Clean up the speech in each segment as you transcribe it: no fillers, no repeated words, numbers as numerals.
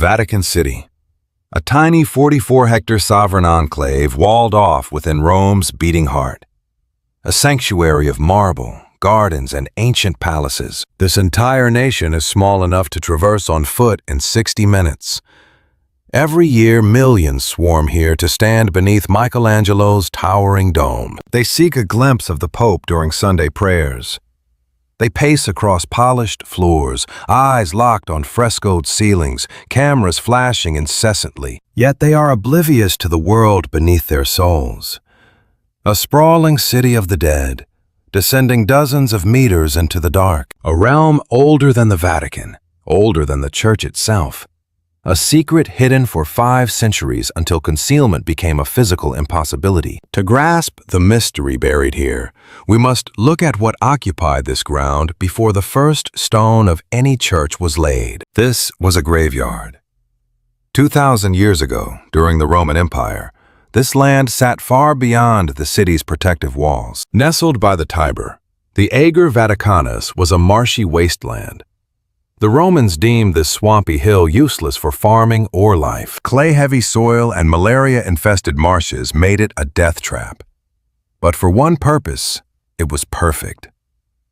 Vatican City, a tiny 44-hectare sovereign enclave walled off within Rome's beating heart. A sanctuary of marble, gardens, and ancient palaces. This entire nation is small enough to traverse on foot in 60 minutes. Every year, millions swarm here to stand beneath Michelangelo's towering dome. They seek a glimpse of the Pope during Sunday prayers. They pace across polished floors, eyes locked on frescoed ceilings, cameras flashing incessantly. Yet they are oblivious to the world beneath their souls. A sprawling city of the dead, descending dozens of meters into the dark. A realm older than the Vatican, older than the Church itself. A secret hidden for 5 centuries until concealment became a physical impossibility. To grasp the mystery buried here, we must look at what occupied this ground before the first stone of any church was laid. This was a graveyard. 2,000 years ago, during the Roman Empire, this land sat far beyond the city's protective walls. Nestled by the Tiber, the Ager Vaticanus was a marshy wasteland. The Romans deemed this swampy hill useless for farming or life. Clay-heavy soil and malaria-infested marshes made it a death trap. But for one purpose, it was perfect.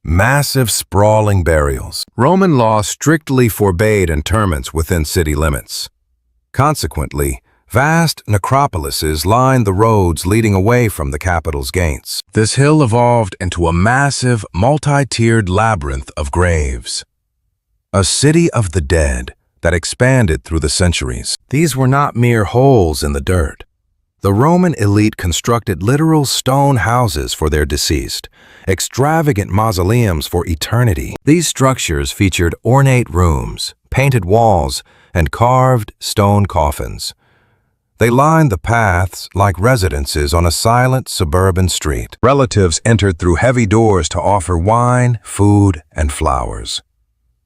Massive, sprawling burials. Roman law strictly forbade interments within city limits. Consequently, vast necropolises lined the roads leading away from the capital's gates. This hill evolved into a massive, multi-tiered labyrinth of graves. A city of the dead that expanded through the centuries. These were not mere holes in the dirt. The Roman elite constructed literal stone houses for their deceased, extravagant mausoleums for eternity. These structures featured ornate rooms, painted walls, and carved stone coffins. They lined the paths like residences on a silent suburban street. Relatives entered through heavy doors to offer wine, food, and flowers.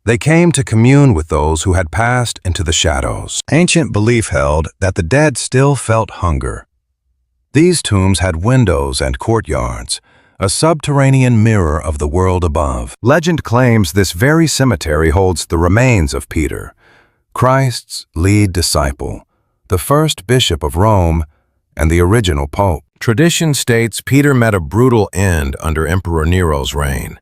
They came to commune with those who had passed into the shadows. Ancient belief held that the dead still felt hunger. These tombs had windows and courtyards, a subterranean mirror of the world above. Legend claims this very cemetery holds the remains of Peter, Christ's lead disciple, the first bishop of Rome, and the original pope. Tradition states Peter met a brutal end under Emperor Nero's reign.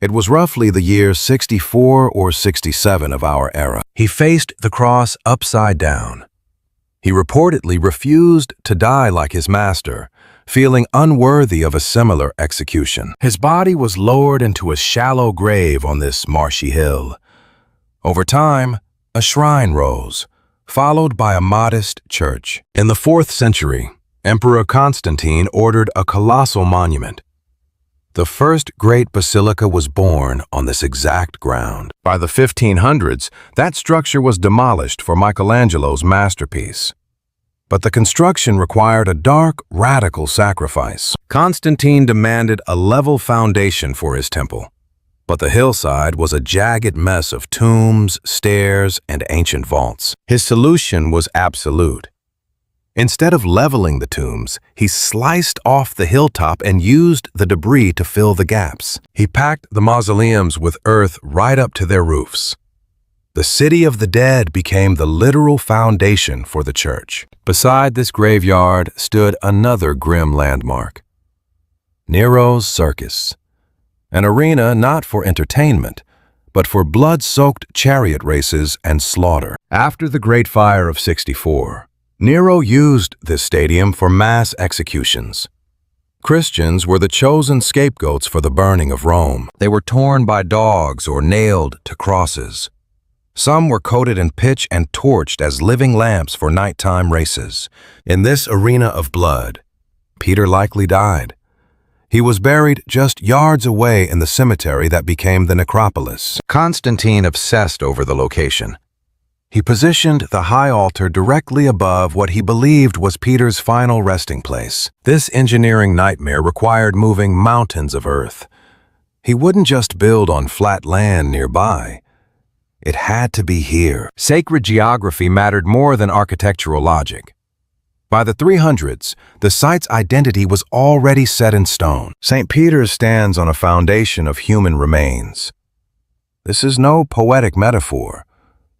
It was roughly the year 64 or 67 of our era. He faced the cross upside down. He reportedly refused to die like his master, feeling unworthy of a similar execution. His body was lowered into a shallow grave on this marshy hill. Over time, a shrine rose, followed by a modest church. In the 4th century, Emperor Constantine ordered a colossal monument. The first great basilica was born on this exact ground. By the 1500s, that structure was demolished for Michelangelo's masterpiece. But the construction required a dark, radical sacrifice. Constantine demanded a level foundation for his temple, but the hillside was a jagged mess of tombs, stairs, and ancient vaults. His solution was absolute. Instead of leveling the tombs, he sliced off the hilltop and used the debris to fill the gaps. He packed the mausoleums with earth right up to their roofs. The city of the dead became the literal foundation for the church. Beside this graveyard stood another grim landmark: Nero's Circus, an arena not for entertainment, but for blood-soaked chariot races and slaughter. After the Great Fire of 64, Nero used this stadium for mass executions. Christians were the chosen scapegoats for the burning of Rome. They were torn by dogs or nailed to crosses. Some were coated in pitch and torched as living lamps for nighttime races. In this arena of blood, Peter likely died. He was buried just yards away in the cemetery that became the Necropolis. Constantine obsessed over the location. He positioned the high altar directly above what he believed was Peter's final resting place. This engineering nightmare required moving mountains of earth. He wouldn't just build on flat land nearby. It had to be here. Sacred geography mattered more than architectural logic. By the 300s, the site's identity was already set in stone. St. Peter's stands on a foundation of human remains. This is no poetic metaphor.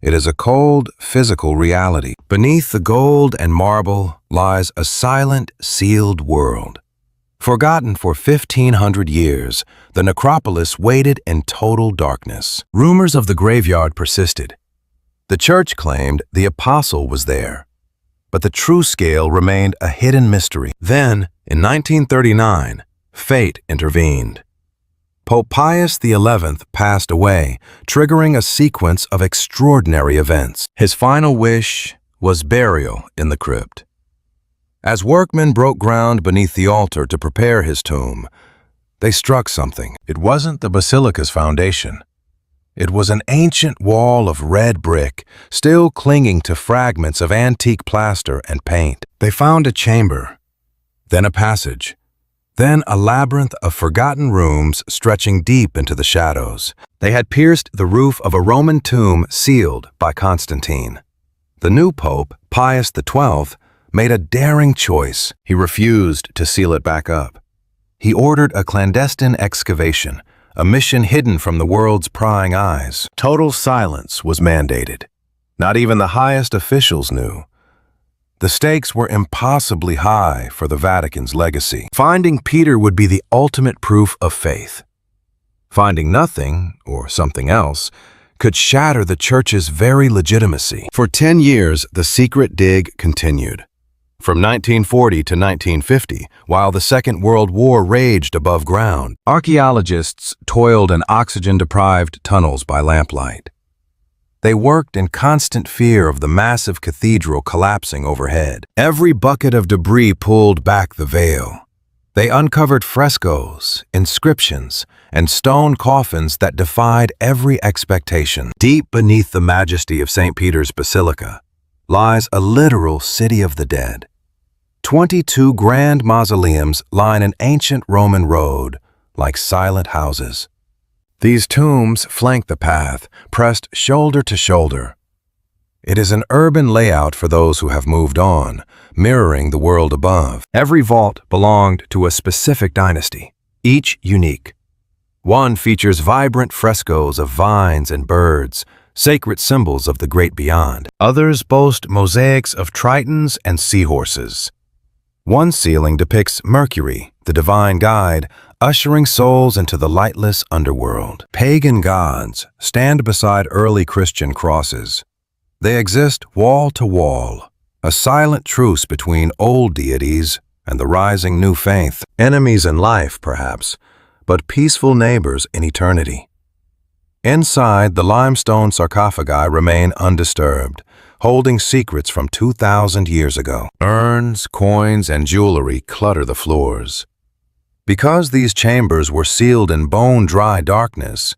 It is a cold, physical reality. Beneath the gold and marble lies a silent, sealed world. Forgotten for 1,500 years, the necropolis waited in total darkness. Rumors of the graveyard persisted. The church claimed the apostle was there, but the true scale remained a hidden mystery. Then, in 1939, fate intervened. Pope Pius XI passed away, triggering a sequence of extraordinary events. His final wish was burial in the crypt. As workmen broke ground beneath the altar to prepare his tomb, they struck something. It wasn't the basilica's foundation. It was an ancient wall of red brick, still clinging to fragments of antique plaster and paint. They found a chamber, then a passage, then a labyrinth of forgotten rooms stretching deep into the shadows. They had pierced the roof of a Roman tomb sealed by Constantine. The new pope, Pius XII, made a daring choice. He refused to seal it back up. He ordered a clandestine excavation, a mission hidden from the world's prying eyes. Total silence was mandated. Not even the highest officials knew. The stakes were impossibly high for the Vatican's legacy. Finding Peter would be the ultimate proof of faith. Finding nothing, or something else, could shatter the church's very legitimacy. For 10 years, the secret dig continued. From 1940 to 1950, while the Second World War raged above ground, archaeologists toiled in oxygen-deprived tunnels by lamplight. They worked in constant fear of the massive cathedral collapsing overhead. Every bucket of debris pulled back the veil. They uncovered frescoes, inscriptions, and stone coffins that defied every expectation. Deep beneath the majesty of St. Peter's Basilica lies a literal city of the dead. 22 grand mausoleums line an ancient Roman road like silent houses. These tombs flank the path, pressed shoulder to shoulder. It is an urban layout for those who have moved on, mirroring the world above. Every vault belonged to a specific dynasty, each unique. One features vibrant frescoes of vines and birds, sacred symbols of the great beyond. Others boast mosaics of tritons and seahorses. One ceiling depicts Mercury, the divine guide, ushering souls into the lightless underworld. Pagan gods stand beside early Christian crosses. They exist wall to wall, a silent truce between old deities and the rising new faith. Enemies in life, perhaps, but peaceful neighbors in eternity. Inside, the limestone sarcophagi remain undisturbed, holding secrets from 2,000 years ago. Urns, coins, and jewelry clutter the floors. Because these chambers were sealed in bone-dry darkness,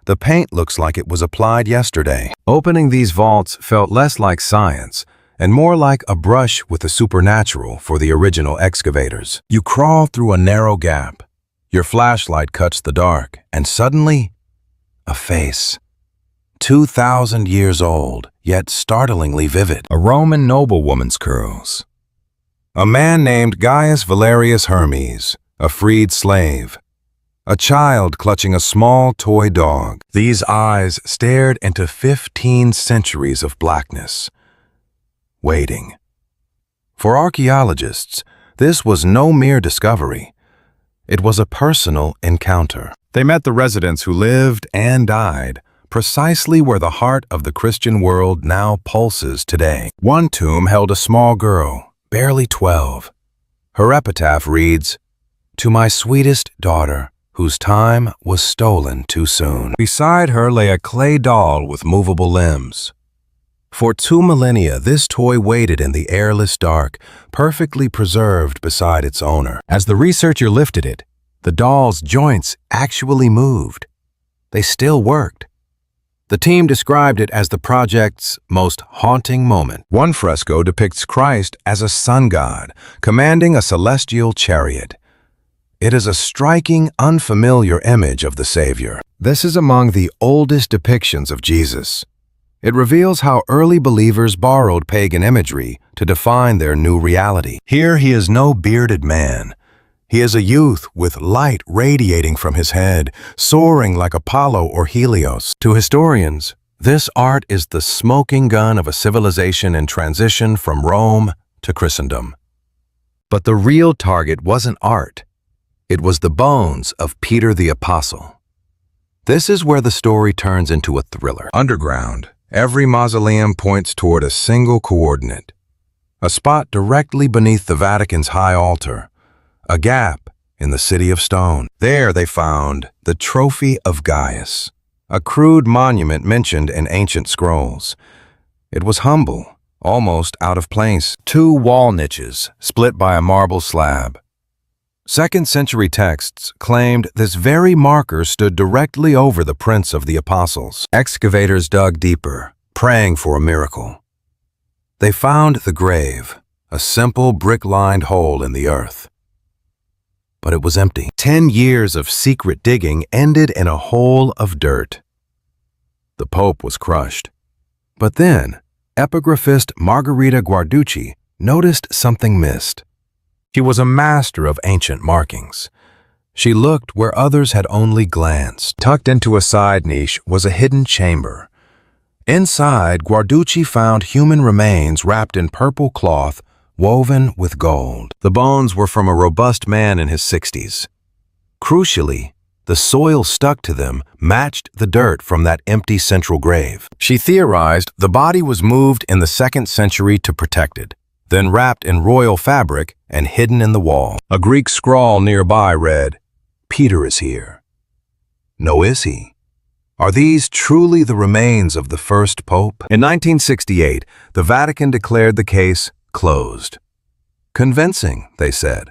the paint looks like it was applied yesterday. Opening these vaults felt less like science and more like a brush with the supernatural for the original excavators. You crawl through a narrow gap. Your flashlight cuts the dark, and suddenly, a face. 2,000 years old, yet startlingly vivid. A Roman noblewoman's curls. A man named Gaius Valerius Hermes, a freed slave. A child clutching a small toy dog. These eyes stared into 15 centuries of blackness. Waiting. For archaeologists, this was no mere discovery. It was a personal encounter. They met the residents who lived and died precisely where the heart of the Christian world now pulses today. One tomb held a small girl, barely 12. Her epitaph reads, "To my sweetest daughter, whose time was stolen too soon." Beside her lay a clay doll with movable limbs. For 2 millennia, this toy waited in the airless dark, perfectly preserved beside its owner. As the researcher lifted it, the doll's joints actually moved. They still worked. The team described it as the project's most haunting moment. One fresco depicts Christ as a sun god, commanding a celestial chariot. It is a striking, unfamiliar image of the Savior. This is among the oldest depictions of Jesus. It reveals how early believers borrowed pagan imagery to define their new reality. Here he is no bearded man. He is a youth with light radiating from his head, soaring like Apollo or Helios. To historians, This art is the smoking gun of a civilization in transition from Rome to Christendom. But the real target wasn't art. It was the bones of Peter the Apostle. This is where the story turns into a thriller. Underground, every mausoleum points toward a single coordinate. A spot directly beneath the Vatican's high altar. A gap in the city of stone. There they found the Trophy of Gaius, a crude monument mentioned in ancient scrolls. It was humble, almost out of place. 2 wall niches split by a marble slab. 2nd century texts claimed this very marker stood directly over the prints of the apostles. Excavators dug deeper, praying for a miracle. They found the grave, a simple brick-lined hole in the earth. But it was empty. 10 years of secret digging ended in a hole of dirt. The Pope was crushed. But then, epigraphist Margherita Guarducci noticed something missed. She was a master of ancient markings. She looked where others had only glanced. Tucked into a side niche was a hidden chamber. Inside, Guarducci found human remains wrapped in purple cloth woven with gold. The bones were from a robust man in his 60s. Crucially, the soil stuck to them matched the dirt from that empty central grave. She theorized the body was moved in the 2nd century to protect it, then wrapped in royal fabric and hidden in the wall. A Greek scrawl nearby read, "Peter is here." No, is he? Are these truly the remains of the first pope? In 1968, the Vatican declared the case closed. Convincing, they said.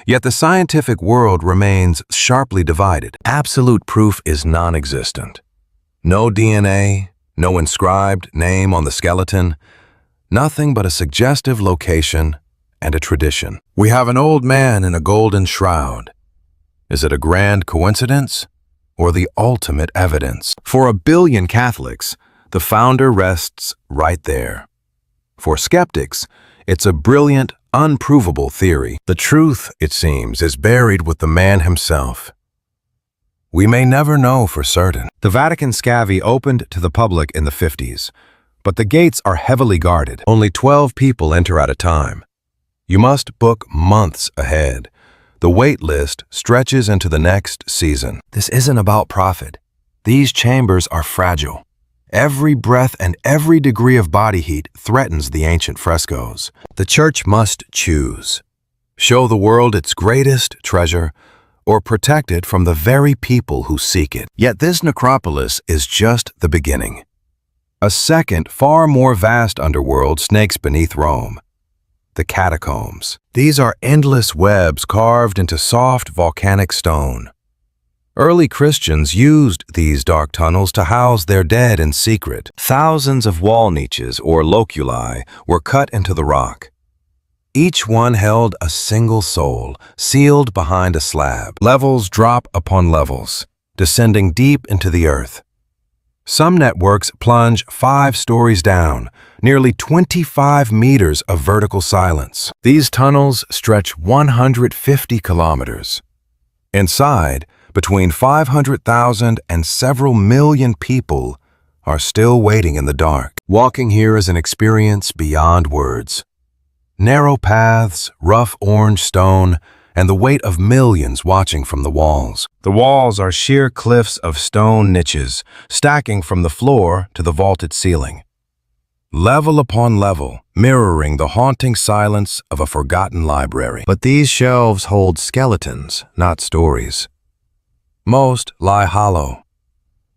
Yet the scientific world remains sharply divided. Absolute proof is non-existent. No DNA, no inscribed name on the skeleton, nothing but a suggestive location and a tradition. We have an old man in a golden shroud. Is it a grand coincidence or the ultimate evidence? For 1 billion Catholics, the founder rests right there. For skeptics, it's a brilliant, unprovable theory. The truth, it seems, is buried with the man himself. We may never know for certain. The Vatican Scavi opened to the public in the 50s, but the gates are heavily guarded. Only 12 people enter at a time. You must book months ahead. The wait list stretches into the next season. This isn't about profit. These chambers are fragile. Every breath and every degree of body heat threatens the ancient frescoes. The Church must choose. Show the world its greatest treasure, or protect it from the very people who seek it. Yet this necropolis is just the beginning. A second, far more vast underworld snakes beneath Rome. The Catacombs. These are endless webs carved into soft volcanic stone. Early Christians used these dark tunnels to house their dead in secret. Thousands of wall niches, or loculi, were cut into the rock. Each one held a single soul, sealed behind a slab. Levels drop upon levels, descending deep into the earth. Some networks plunge 5 stories down, nearly 25 meters of vertical silence. These tunnels stretch 150 kilometers. Inside, between 500,000 and several million people are still waiting in the dark. Walking here is an experience beyond words. Narrow paths, rough orange stone, and the weight of millions watching from the walls. The walls are sheer cliffs of stone niches, stacking from the floor to the vaulted ceiling. Level upon level, mirroring the haunting silence of a forgotten library. But these shelves hold skeletons, not stories. Most lie hollow.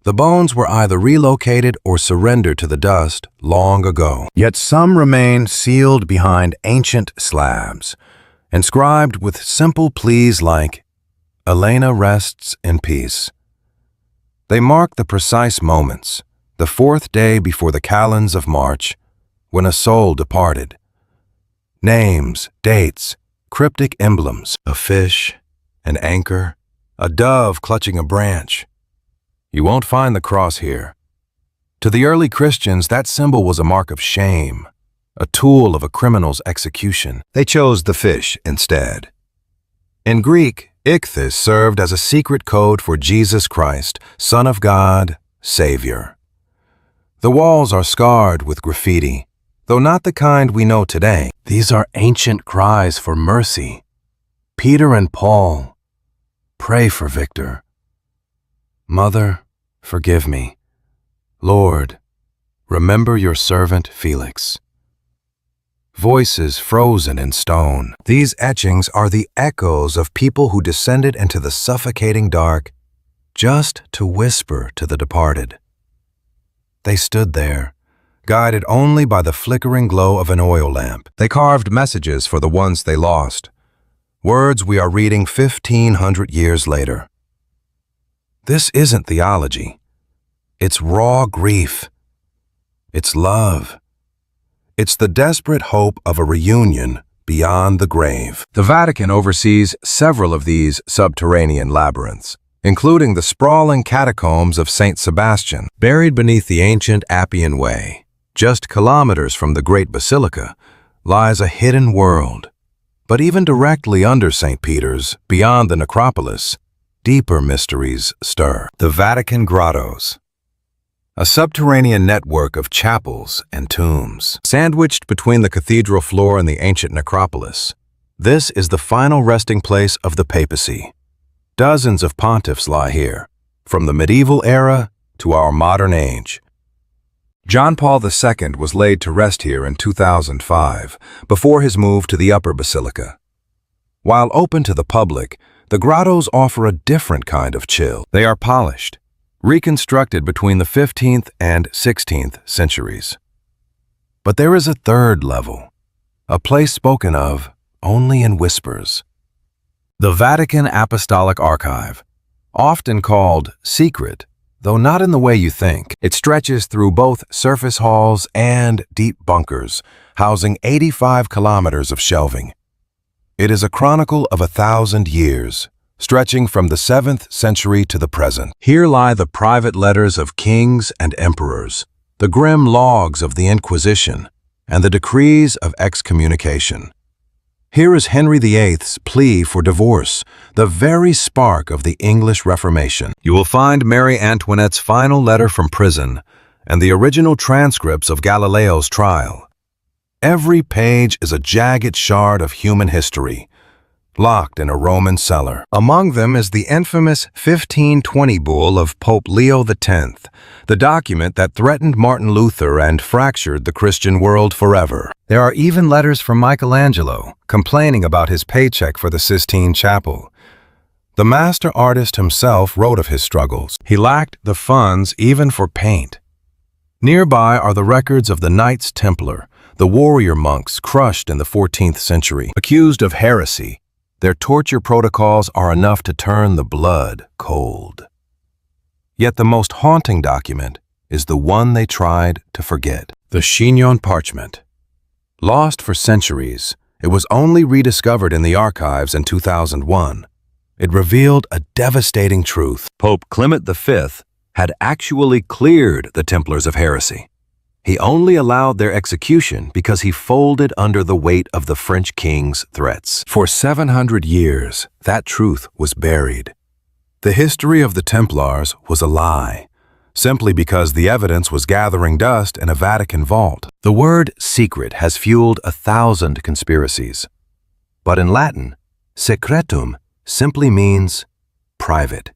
The bones were either relocated or surrendered to the dust long ago. Yet some remain sealed behind ancient slabs, inscribed with simple pleas like, "Elena rests in peace." They mark the precise moments, the 4th day before the calends of March, when a soul departed. Names, dates, cryptic emblems, a fish, an anchor, a dove clutching a branch. You won't find the cross here. To the early Christians, that symbol was a mark of shame, a tool of a criminal's execution. They chose the fish instead. In Greek, ichthys served as a secret code for Jesus Christ, Son of God, Savior. The walls are scarred with graffiti, though not the kind we know today. These are ancient cries for mercy. Peter and Paul, pray for Victor. Mother, forgive me. Lord, remember your servant Felix. Voices frozen in stone. These etchings are the echoes of people who descended into the suffocating dark just to whisper to the departed. They stood there, guided only by the flickering glow of an oil lamp. They carved messages for the ones they lost, words we are reading 1,500 years later. This isn't theology. It's raw grief. It's love. It's the desperate hope of a reunion beyond the grave. The Vatican oversees several of these subterranean labyrinths, including the sprawling catacombs of St. Sebastian, buried beneath the ancient Appian Way. Just kilometers from the great Basilica lies a hidden world. But even directly under St. Peter's, beyond the Necropolis, deeper mysteries stir. The Vatican Grottos, a subterranean network of chapels and tombs. Sandwiched between the cathedral floor and the ancient necropolis, this is the final resting place of the papacy. Dozens of pontiffs lie here, from the medieval era to our modern age. John Paul II was laid to rest here in 2005, before his move to the Upper Basilica. While open to the public, the grottos offer a different kind of chill. They are polished, reconstructed between the 15th and 16th centuries. But there is a third level, a place spoken of only in whispers. The Vatican Apostolic Archive, often called secret, though not in the way you think. It stretches through both surface halls and deep bunkers, housing 85 kilometers of shelving. It is a chronicle of 1,000 years, stretching from the 7th century to the present. Here lie the private letters of kings and emperors, the grim logs of the Inquisition, and the decrees of excommunication. Here is Henry VIII's plea for divorce, the very spark of the English Reformation. You will find Mary Antoinette's final letter from prison and the original transcripts of Galileo's trial. Every page is a jagged shard of human history, locked in a Roman cellar. Among them is the infamous 1520 bull of Pope Leo X, the document that threatened Martin Luther and fractured the Christian world forever. There are even letters from Michelangelo complaining about his paycheck for the Sistine Chapel. The master artist himself wrote of his struggles. He lacked the funds even for paint. Nearby are the records of the Knights Templar, the warrior monks crushed in the 14th century. Accused of heresy, their torture protocols are enough to turn the blood cold. Yet the most haunting document is the one they tried to forget. The Chignon parchment. Lost for centuries, it was only rediscovered in the archives in 2001. It revealed a devastating truth. Pope Clement V had actually cleared the Templars of heresy. He only allowed their execution because he folded under the weight of the French king's threats. For 700 years, that truth was buried. The history of the Templars was a lie, simply because the evidence was gathering dust in a Vatican vault. The word secret has fueled 1,000 conspiracies. But in Latin, secretum simply means private.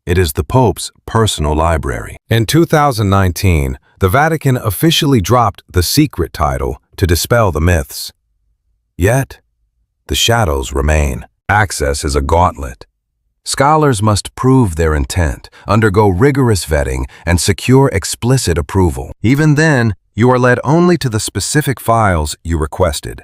It is the Pope's personal library. In 2019, the Vatican officially dropped the secret title to dispel the myths. Yet, the shadows remain. Access is a gauntlet. Scholars must prove their intent, undergo rigorous vetting, and secure explicit approval. Even then, you are led only to the specific files you requested.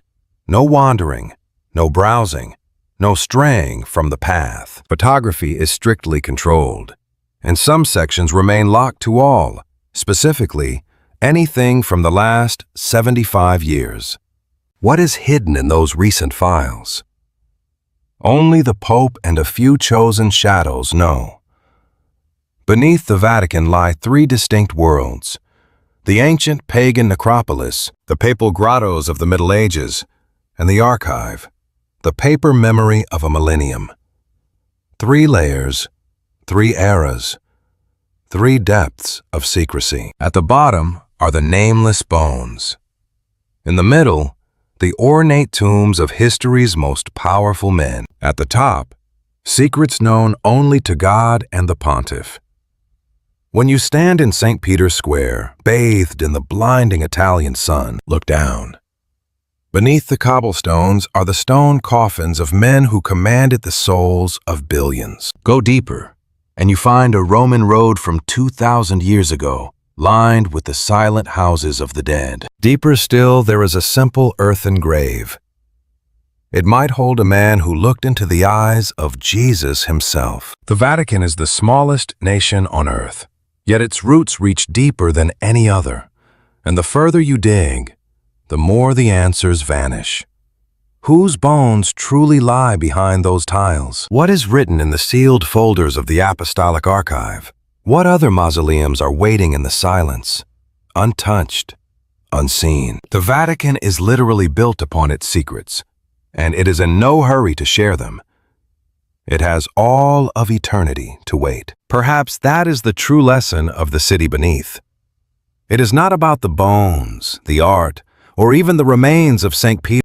No wandering, no browsing, no straying from the path. Photography is strictly controlled, and some sections remain locked to all, specifically anything from the last 75 years. What is hidden in those recent files? Only the Pope and a few chosen shadows know. Beneath the Vatican lie 3 distinct worlds: the ancient pagan necropolis, the papal grottos of the Middle Ages, and the archive, the paper memory of a millennium. 3 layers, 3 eras, three depths of secrecy. At the bottom are the nameless bones. In the middle, the ornate tombs of history's most powerful men. At the top, secrets known only to God and the pontiff. When you stand in St. Peter's Square, bathed in the blinding Italian sun, look down. Beneath the cobblestones are the stone coffins of men who commanded the souls of billions. Go deeper, and you find a Roman road from 2,000 years ago, lined with the silent houses of the dead. Deeper still, there is a simple earthen grave. It might hold a man who looked into the eyes of Jesus himself. The Vatican is the smallest nation on earth, yet its roots reach deeper than any other. And the further you dig, the more the answers vanish. Whose bones truly lie behind those tiles? What is written in the sealed folders of the Apostolic Archive? What other mausoleums are waiting in the silence, untouched, unseen? The Vatican is literally built upon its secrets, and it is in no hurry to share them. It has all of eternity to wait. Perhaps that is the true lesson of the city beneath. It is not about the bones, the art, or even the remains of St. Peter.